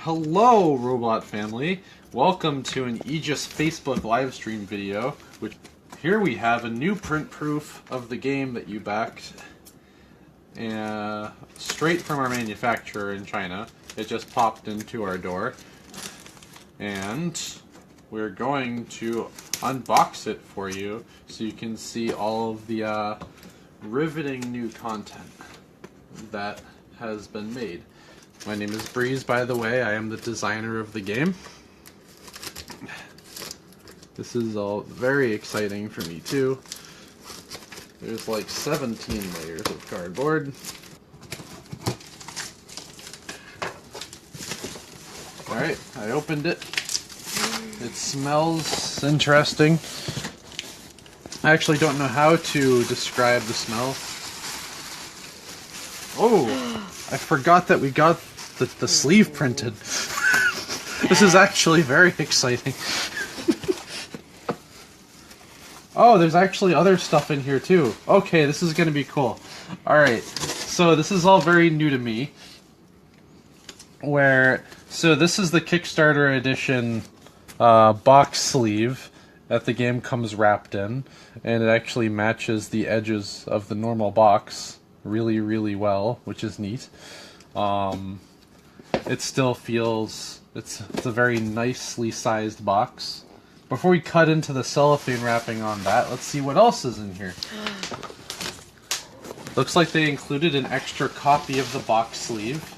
Hello, robot family. Welcome to an AEGIS Facebook live stream video. Here we have a new print proof of the game that you backed, straight from our manufacturer in China. It just popped into our door, and we're going to unbox it for you so you can see all of the riveting new content that has been made. My name is Breeze, by the way. I am the designer of the game. This is all very exciting for me too. There's like 17 layers of cardboard. Alright, I opened it. It smells interesting. I actually don't know how to describe the smell. Oh, I forgot that we got the sleeve printed. This is actually very exciting. Oh, there's actually other stuff in here too. Okay, this is gonna be cool. Alright, so this is all very new to me. So this is the Kickstarter edition box sleeve that the game comes wrapped in, and it actually matches the edges of the normal box really, really well, which is neat. It still feels, it's a very nicely sized box. Before we cut into the cellophane wrapping on that, let's see what else is in here. Looks like they included an extra copy of the box sleeve.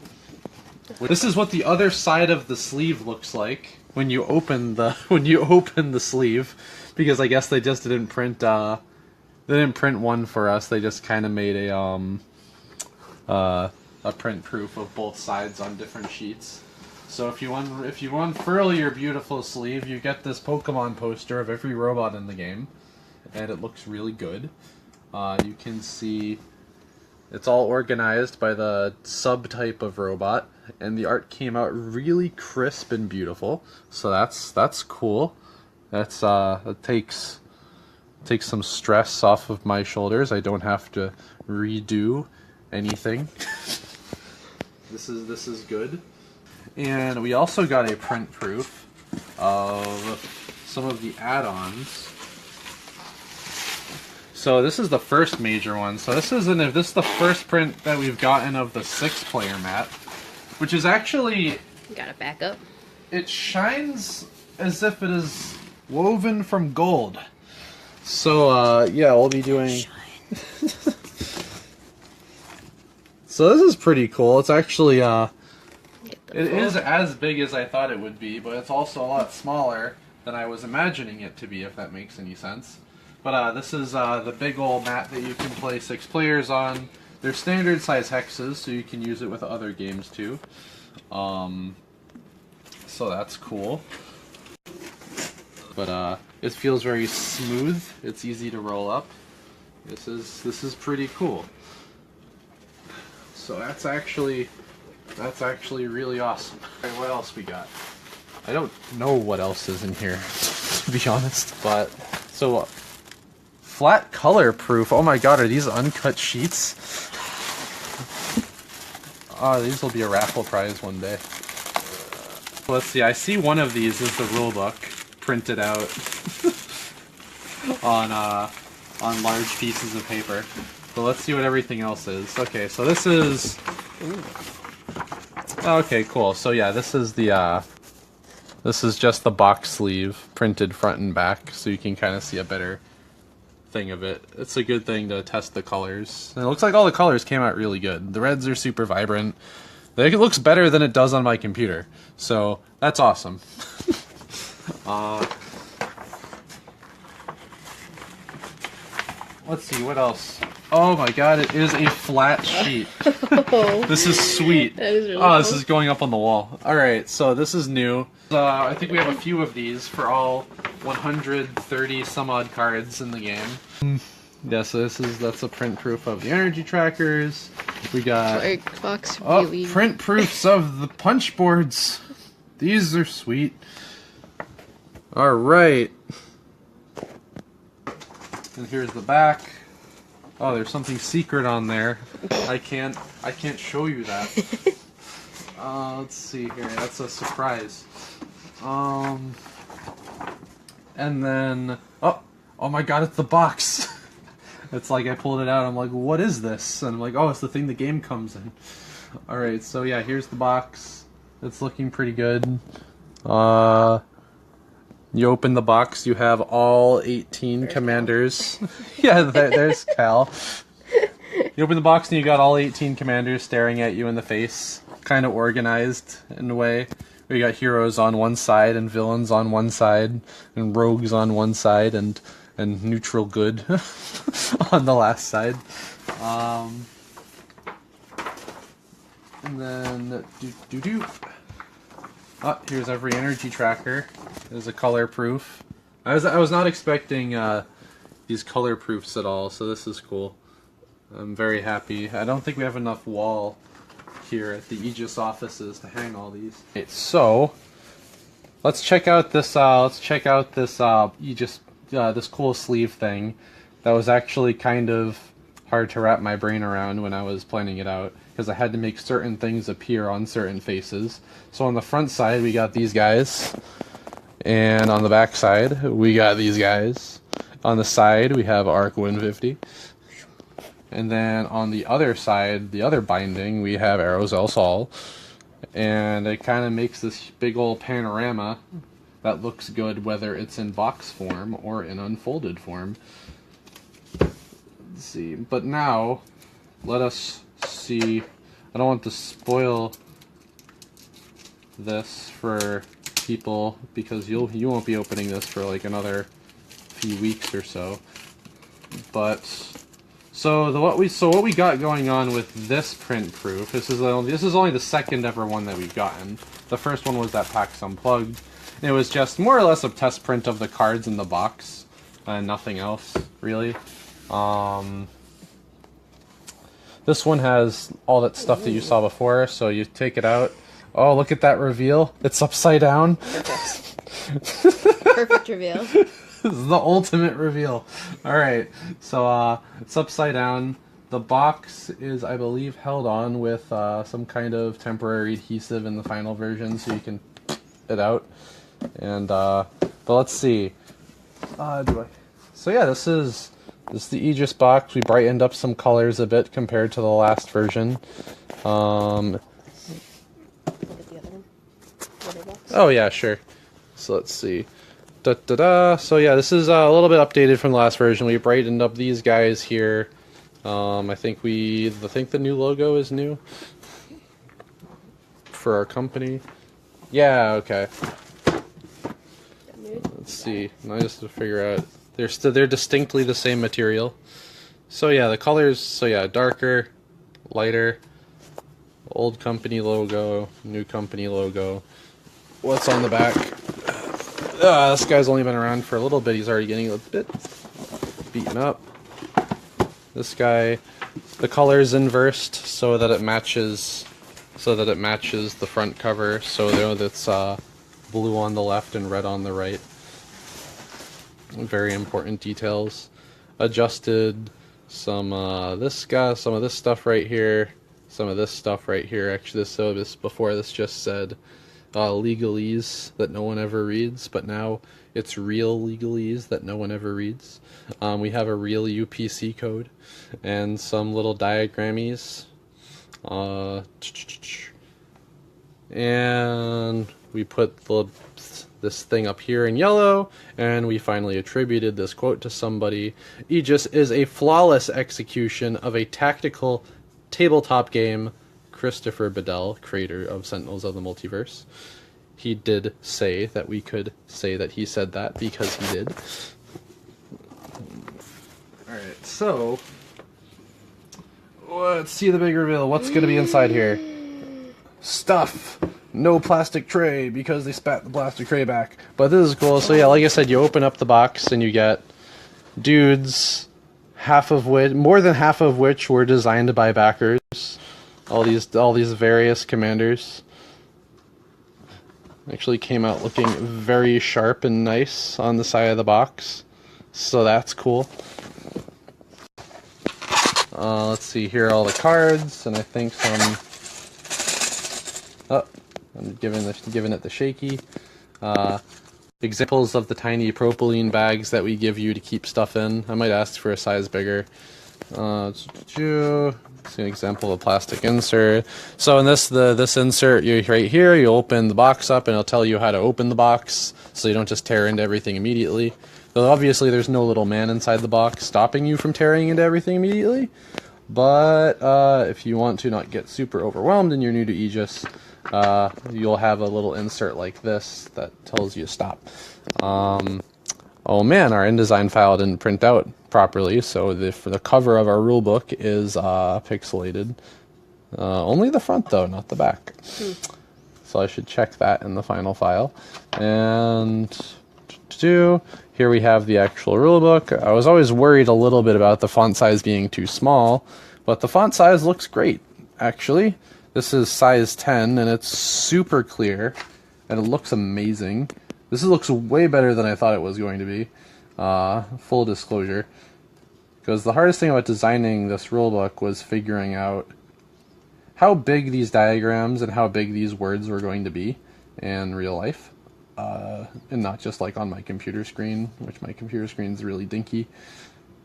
This is what the other side of the sleeve looks like when you open the sleeve, because I guess they just didn't print one for us. They just kind of made a print proof of both sides on different sheets. So if you unfurl your beautiful sleeve, you get this Pokemon poster of every robot in the game, and it looks really good. You can see it's all organized by the subtype of robot, and the art came out really crisp and beautiful. So that's cool. It takes some stress off of my shoulders. I don't have to redo anything. This is good. And we also got a print proof of some of the add-ons. So this is the first major one. So this is the first print that we've gotten of the 6-player map, which is actually, got it back up. It shines as if it is woven from gold. So yeah, we'll be doing. So this is pretty cool. It's actually it is as big as I thought it would be, but it's also a lot smaller than I was imagining it to be, if that makes any sense. But this is the big old mat that you can play 6 players on. They're standard size hexes, so you can use it with other games too. So that's cool. But it feels very smooth. It's easy to roll up. This is pretty cool. So that's actually really awesome. Alright, what else we got? I don't know what else is in here, to be honest. But so flat color proof. Oh my god, are these uncut sheets? Oh, these will be a raffle prize one day. Let's see. I see one of these is the rulebook printed out on large pieces of paper. So let's see what everything else is. Okay, so this is. Okay, cool. So yeah, this is just the box sleeve printed front and back, so you can kind of see a better thing of it. It's a good thing to test the colors. And it looks like all the colors came out really good. The reds are super vibrant. It looks better than it does on my computer, so that's awesome. Let's see, what else? Oh my god, it is a flat sheet. This is sweet. That is really cool. This cool. is going up on the wall. Alright, so this is new. I think we have a few of these for all 130 some odd cards in the game. Yeah, so that's a print proof of the energy trackers. We got print proofs of the punch boards. These are sweet. Alright. And here's the back. Oh, there's something secret on there. I can't show you that. Let's see here. That's a surprise. And then oh my god, it's the box. It's like I pulled it out. I'm like, what is this? And I'm like, oh, it's the thing the game comes in. All right, so yeah, here's the box. It's looking pretty good. You open the box, you have all 18 there's commanders. Yeah, there's Cal. You open the box and you got all 18 commanders staring at you in the face, kind of organized in a way. We got heroes on one side and villains on one side, and rogues on one side, and neutral good on the last side. And then here's every energy tracker. There's a color proof. I was not expecting these color proofs at all, so this is cool. I'm very happy. I don't think we have enough wall here at the AEGIS offices to hang all these. Okay, so let's check out this. AEGIS this cool sleeve thing. That was actually kind of hard to wrap my brain around when I was planning it out, because I had to make certain things appear on certain faces. So on the front side we got these guys, and on the back side we got these guys. On the side we have Arc 150. And then on the other side, the other binding, we have Arrows El Sol. And it kind of makes this big old panorama that looks good whether it's in box form or in unfolded form. Let's see. But now, let us see. I don't want to spoil this for people, because you won't be opening this for like another few weeks or so. But what we got going on with this print proof, this is only the second ever one that we've gotten. The first one was that PAX Unplugged. It was just more or less a test print of the cards in the box, and nothing else really. This one has all that stuff that you saw before, so you take it out. Oh, look at that reveal! It's upside down. Perfect. Perfect reveal. This is the ultimate reveal. Alright, so it's upside down. The box is, I believe, held on with some kind of temporary adhesive in the final version, so you can it out. And but let's see. So yeah, this is the Aegis box. We brightened up some colors a bit compared to the last version. Look at the other one. The other box. Oh yeah, sure. So let's see. So yeah, this is a little bit updated from the last version. We brightened up these guys here. I think the new logo is new for our company. Yeah, okay. Let's see. Now just to figure out, they're distinctly the same material. So yeah, the colors. So yeah, darker, lighter, old company logo, new company logo. What's on the back? This guy's only been around for a little bit. He's already getting a bit beaten up. This guy, the color's inversed so that it matches the front cover. So there that's blue on the left and red on the right. Very important details. Adjusted some this guy, some of this stuff right here, some of this stuff right here. Actually, this before this just said legalese that no one ever reads, but now it's real legalese that no one ever reads. We have a real UPC code and some little diagrammies. And we put this thing up here in yellow, and we finally attributed this quote to somebody. Aegis is a flawless execution of a tactical tabletop game. Christopher Bedell, creator of Sentinels of the Multiverse. He did say that we could say that he said that, because he did. Alright, so let's see the big reveal. What's going to be inside here? Stuff! No plastic tray, because they spat the plastic tray back. But this is cool. So yeah, like I said, you open up the box and you get dudes, more than half of which were designed by backers. All these various commanders actually came out looking very sharp and nice on the side of the box, so that's cool. Let's see, here are all the cards, and I think Oh, I'm giving it the shaky. Examples of the tiny propylene bags that we give you to keep stuff in. I might ask for a size bigger. It's an example of plastic insert. So in this insert, you right here, you open the box up and it'll tell you how to open the box, so you don't just tear into everything immediately. Though obviously there's no little man inside the box stopping you from tearing into everything immediately. But if you want to not get super overwhelmed and you're new to AEGIS, you'll have a little insert like this that tells you to stop. Oh man, our InDesign file didn't print out properly, so the cover of our rulebook is pixelated. Only the front though, not the back. So I should check that in the final file. And here we have the actual rulebook. I was always worried a little bit about the font size being too small, but the font size looks great, actually. This is size 10, and it's super clear, and it looks amazing. This looks way better than I thought it was going to be, full disclosure. Because the hardest thing about designing this rulebook was figuring out how big these diagrams and how big these words were going to be in real life. And not just like on my computer screen, which my computer screen is really dinky.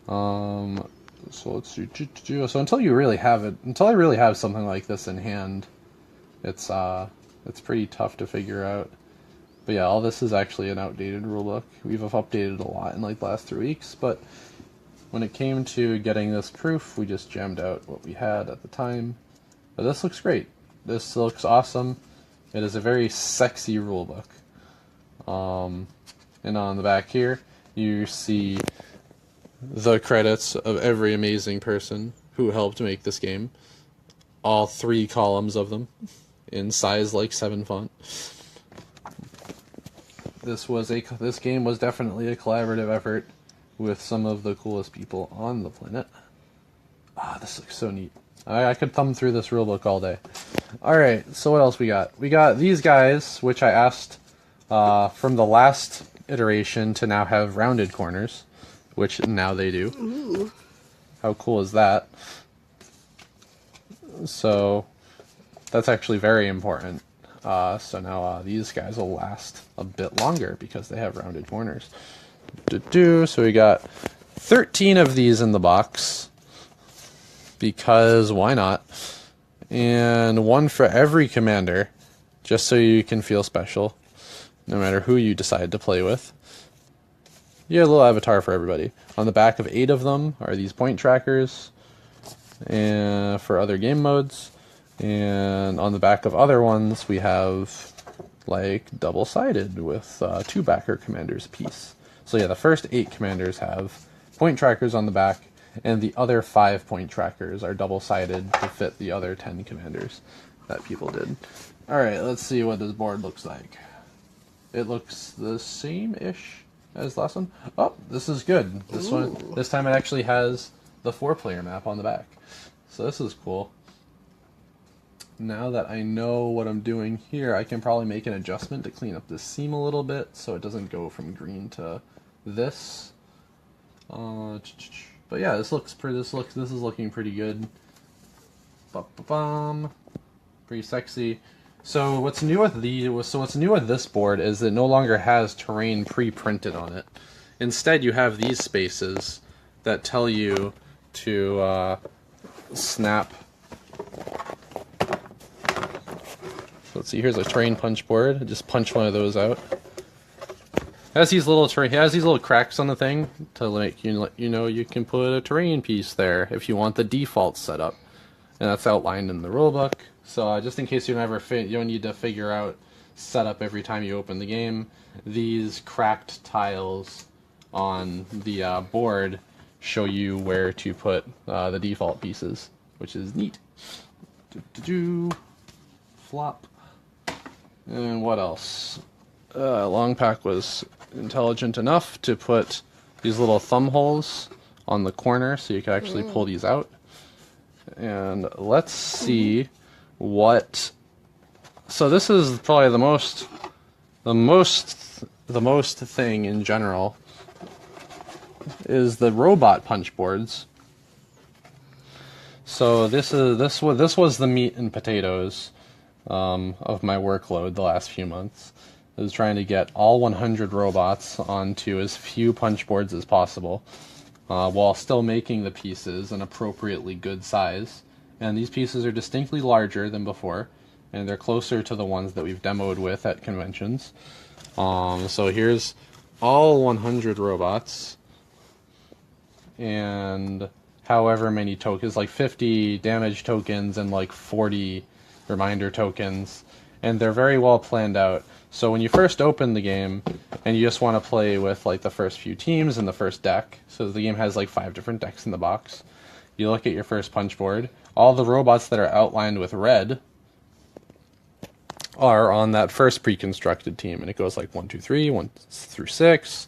So let's see. So until I really have something like this in hand, it's pretty tough to figure out. But yeah, all this is actually an outdated rulebook. We've updated a lot in like the last 3 weeks, but when it came to getting this proof, we just jammed out what we had at the time. But this looks great. This looks awesome. It is a very sexy rulebook. And on the back here, you see the credits of every amazing person who helped make this game. All 3 columns of them in size like 7 font. This game was definitely a collaborative effort with some of the coolest people on the planet. This looks so neat. I could thumb through this rulebook all day. Alright, so what else we got? We got these guys, which I asked from the last iteration to now have rounded corners, which now they do. Ooh. How cool is that? So that's actually very important. So now these guys will last a bit longer because they have rounded corners. So we got 13 of these in the box, because why not? And 1 for every commander, just so you can feel special, no matter who you decide to play with. You have a little avatar for everybody. On the back of 8 of them are these point trackers and for other game modes. And on the back of other ones, we have like double-sided with 2 backer commanders apiece. So yeah, the first 8 commanders have point trackers on the back, and the other 5 point trackers are double-sided to fit the other 10 commanders that people did. Alright, let's see what this board looks like. It looks the same-ish as the last one. Oh, this is good. This time it actually has the 4-player map on the back. So this is cool. Now that I know what I'm doing here, I can probably make an adjustment to clean up this seam a little bit so it doesn't go from green to this. But yeah, this is looking pretty good. Pretty sexy. So what's new with this board is it no longer has terrain pre-printed on it. Instead, you have these spaces that tell you to snap. So let's see. Here's a terrain punch board. Just punch one of those out. It has these little cracks on the thing to let you know you can put a terrain piece there if you want the default setup, and that's outlined in the rulebook. So just in case you don't need to figure out setup every time you open the game, these cracked tiles on the board show you where to put the default pieces, which is neat. Flop. And what else? Long Pack was intelligent enough to put these little thumb holes on the corner so you can actually pull these out. And let's see what. So this is probably the most thing in general is the robot punch boards. So this was the meat and potatoes of my workload the last few months. I was trying to get all 100 robots onto as few punch boards as possible, while still making the pieces an appropriately good size. And these pieces are distinctly larger than before, and they're closer to the ones that we've demoed with at conventions. So here's all 100 robots, and however many tokens, like 50 damage tokens and like 40 reminder tokens, and they're very well planned out. So when you first open the game and you just want to play with like the first few teams and the first deck, so the game has like 5 different decks in the box, you look at your first punch board. All the robots that are outlined with red are on that first pre-constructed team, and it goes like 1, 2, 3, 1 through 6,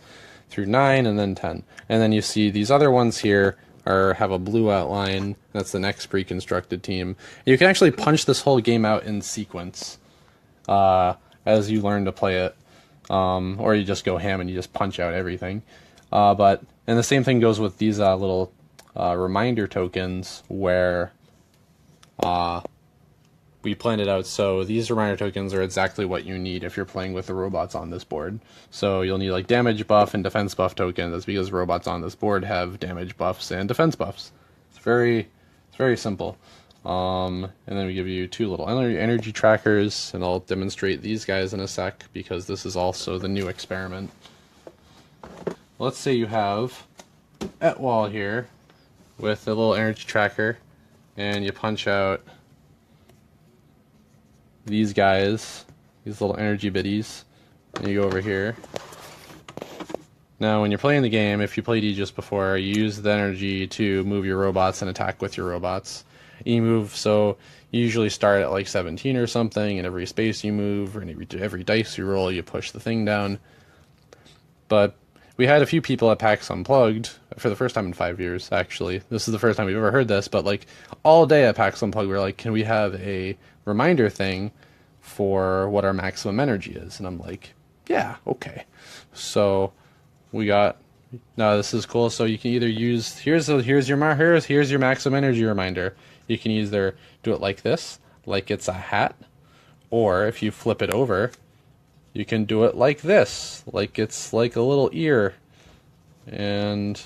through 9, and then 10. And then you see these other ones here have a blue outline. That's the next pre-constructed team. You can actually punch this whole game out in sequence as you learn to play it, or you just go ham and you just punch out everything. And the same thing goes with these little reminder tokens, where we planned it out so these reminder tokens are exactly what you need if you're playing with the robots on this board. So you'll need like damage buff and defense buff tokens. That's because robots on this board have damage buffs and defense buffs. It's very simple. And then we give you 2 little energy trackers, and I'll demonstrate these guys in a sec because this is also the new experiment. Let's say you have Etwall here with a little energy tracker, and you punch out these guys, these little energy biddies, and you go over here. Now when you're playing the game, if you played Aegis before, you use the energy to move your robots and attack with your robots. You move, so you usually start at like 17 or something, and every space you move, or every dice you roll, you push the thing down. But we had a few people at PAX Unplugged, for the first time in 5 years, actually. This is the first time we've ever heard this, but like all day at PAX Unplugged, we were like, can we have a reminder thing for what our maximum energy is? And I'm like, yeah, okay. So we got, now this is cool. So you can either use, here's your maximum energy reminder. You can either do it like this, like it's a hat, or if you flip it over, you can do it like this, like it's like a little ear, and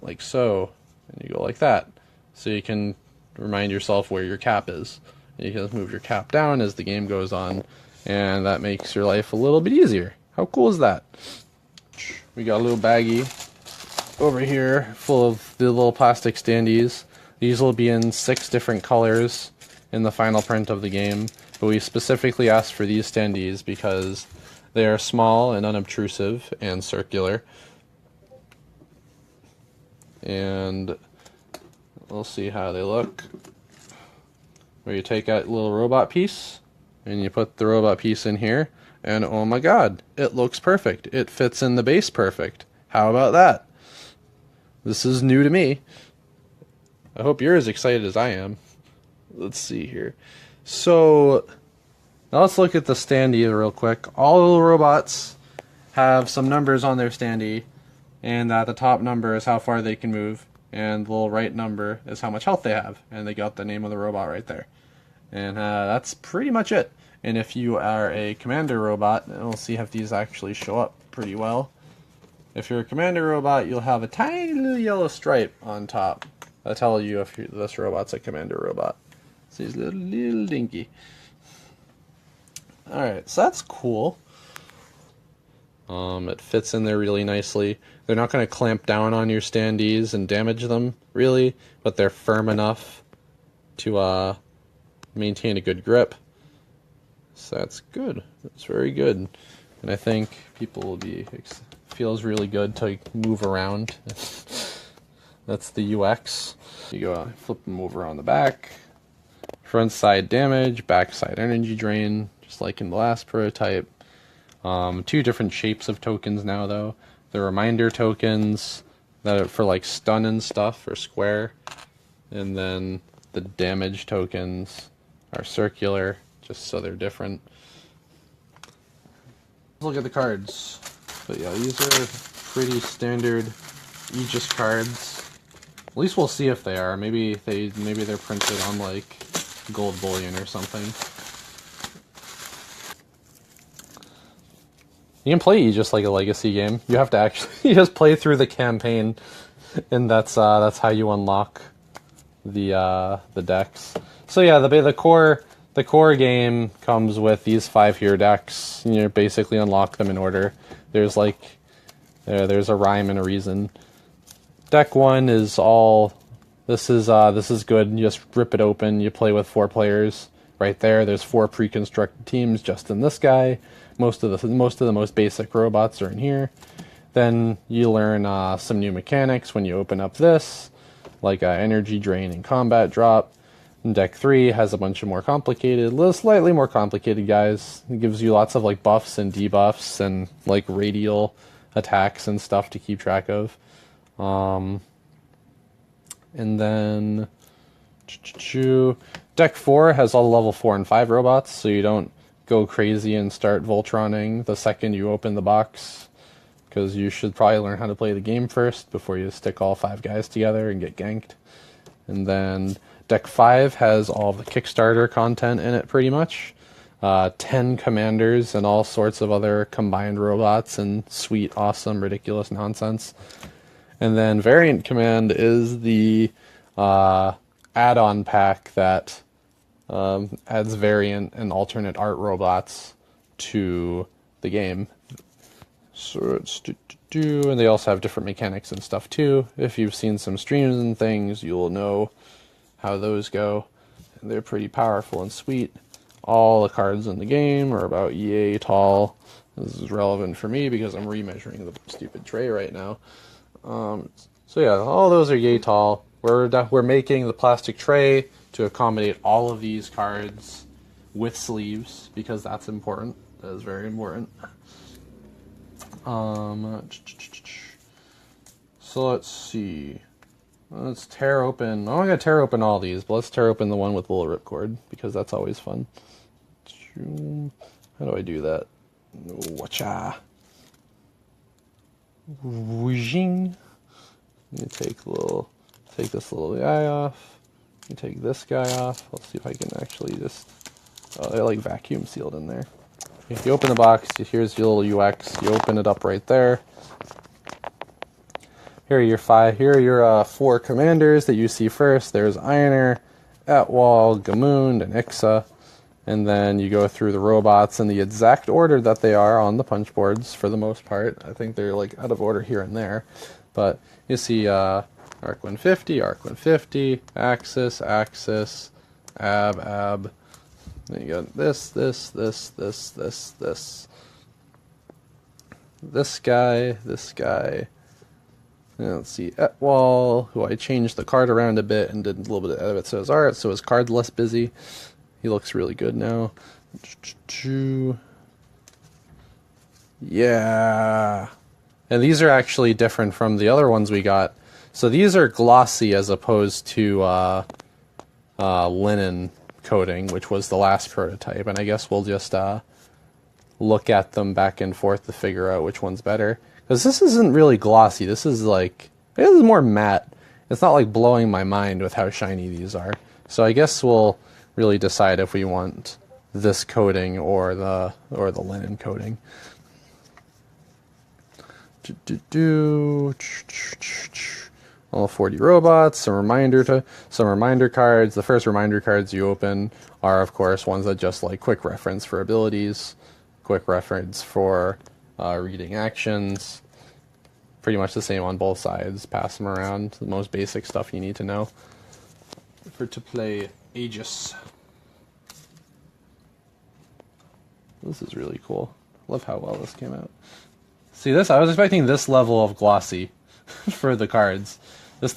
like so, and you go like that. So you can remind yourself where your cap is. You can just move your cap down as the game goes on, and that makes your life a little bit easier. How cool is that? We got a little baggie over here full of the little plastic standees. These will be in 6 different colors in the final print of the game, but we specifically asked for these standees because they are small and unobtrusive and circular. And we'll see how they look. Where you take that little robot piece, and you put the robot piece in here, and oh my god, it looks perfect. It fits in the base perfect. How about that? This is new to me. I hope you're as excited as I am. Let's see here. So, now let's look at the standee real quick. All the robots have some numbers on their standee, and the top number is how far they can move, and the little right number is how much health they have, and they got the name of the robot right there. And that's pretty much it. And if you are a commander robot, and we'll see if these actually show up pretty well. If you're a commander robot, you'll have a tiny little yellow stripe on top. That'll tell you if this robot's a commander robot. So he's little dinky. Alright, so that's cool. It fits in there really nicely. They're not going to clamp down on your standees and damage them, really, but they're firm enough to maintain a good grip. So that's good. That's very good. And I think people will be, feels really good to move around. That's the UX. You go flip them over on the back. Front side damage, back side energy drain, just like in the last prototype. 2 different shapes of tokens now though. The reminder tokens that are for like stun and stuff are square. And then the damage tokens are circular, just so they're different. Let's look at the cards. But yeah, these are pretty standard Aegis cards. At least we'll see if they are. Maybe they're printed on like gold bullion or something. You can play Aegis like a legacy game. You have to actually you just play through the campaign, and that's how you unlock the decks. So yeah, the core game comes with these 5 here decks. You basically unlock them in order. There's like there's a rhyme and a reason. Deck 1 is all. This is good. You just rip it open. You play with 4 players. Right there, there's 4 pre-constructed teams just in this guy. Most of the most basic robots are in here. Then you learn some new mechanics when you open up this, like energy drain and combat drop. And deck 3 has a bunch of more complicated, slightly more complicated guys. It gives you lots of like buffs and debuffs and like radial attacks and stuff to keep track of. And then deck 4 has all the level 4 and 5 robots, so you don't go crazy and start Voltroning the second you open the box, because you should probably learn how to play the game first before you stick all 5 guys together and get ganked. And then deck 5 has all the Kickstarter content in it pretty much. 10 commanders and all sorts of other combined robots and sweet, awesome, ridiculous nonsense. And then Variant Command is the add-on pack that adds variant and alternate art robots to the game. So it's and they also have different mechanics and stuff too. If you've seen some streams and things, you'll know how those go. And they're pretty powerful and sweet. All the cards in the game are about yay tall. This is relevant for me because I'm remeasuring the stupid tray right now. So yeah, all those are yay tall. We're making the plastic tray to accommodate all of these cards with sleeves because that's important. That is very important. So let's see. Let's tear open. I'm not gonna tear open all these, but let's tear open the one with the little ripcord because that's always fun. How do I do that? Watcha. Whoojing. You take this little guy off. You take this guy off. Let's see if I can actually just. Oh, they're like vacuum sealed in there. If you open the box, here's your little UX. You open it up right there. Here are your 4 commanders that you see first. There's Ironer, Atwal, Gamoond, and Ixa. And then you go through the robots in the exact order that they are on the punch boards for the most part. I think they're like out of order here and there. But you see Arc 150, Arc 150, Axis, Axis, Ab. Then you got this guy. And let's see, Etwall, who I changed the card around a bit and did a little bit of edit so his art, so his card's less busy. He looks really good now. Yeah. And these are actually different from the other ones we got. So these are glossy as opposed to linen coating, which was the last prototype. And I guess we'll just look at them back and forth to figure out which one's better. Because this isn't really glossy. This is more matte. It's not like blowing my mind with how shiny these are. So I guess we'll really decide if we want this coating or the linen coating. All 40 robots, some reminder cards. The first reminder cards you open are, of course, ones that just like quick reference for abilities, quick reference for reading actions. Pretty much the same on both sides. Pass them around. The most basic stuff you need to know to play AEGIS. This is really cool. Love how well this came out. See this? I was expecting this level of glossy for the cards. You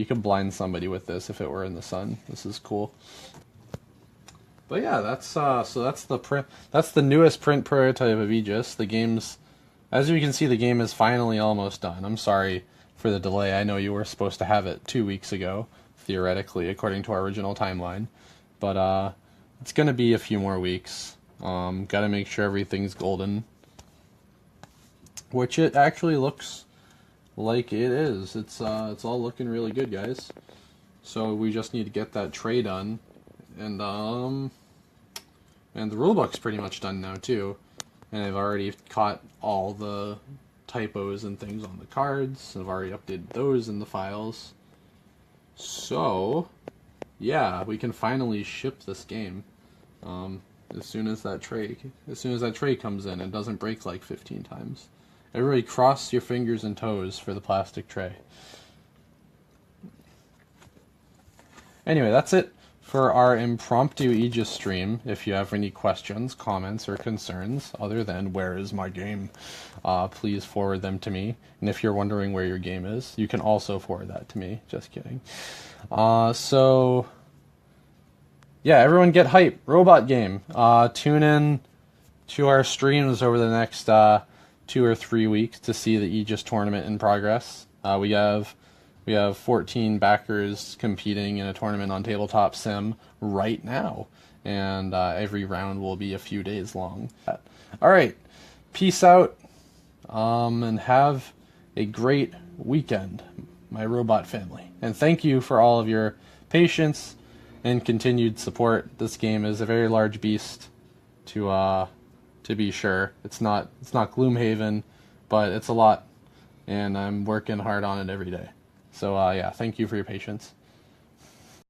could blind somebody with this if it were in the sun. This is cool. But yeah, that's the print. That's the newest print prototype of Aegis. The game's, as you can see, the game is finally almost done. I'm sorry for the delay. I know you were supposed to have it 2 weeks ago, theoretically, according to our original timeline. But it's gonna be a few more weeks. Gotta make sure everything's golden, which it actually looks like it is. It's all looking really good, guys. So we just need to get that tray done, and the rulebook's pretty much done now too. and I've already caught all the typos and things on the cards. I've already updated those in the files. So, yeah, we can finally ship this game. As soon as that tray comes in and doesn't break like 15 times. Everybody cross your fingers and toes for the plastic tray. Anyway, that's it for our impromptu Aegis stream. If you have any questions, comments, or concerns other than where is my game, please forward them to me. And if you're wondering where your game is, you can also forward that to me. Just kidding. So, yeah, everyone get hype. Robot game. Tune in to our streams over the next 2 or 3 weeks to see the Aegis tournament in progress. We have 14 backers competing in a tournament on Tabletop Sim right now, and every round will be a few days long. All right, peace out, and have a great weekend, my robot family. And thank you for all of your patience and continued support. This game is a very large beast to be sure. It's not Gloomhaven, but it's a lot, and I'm working hard on it every day. So yeah, thank you for your patience.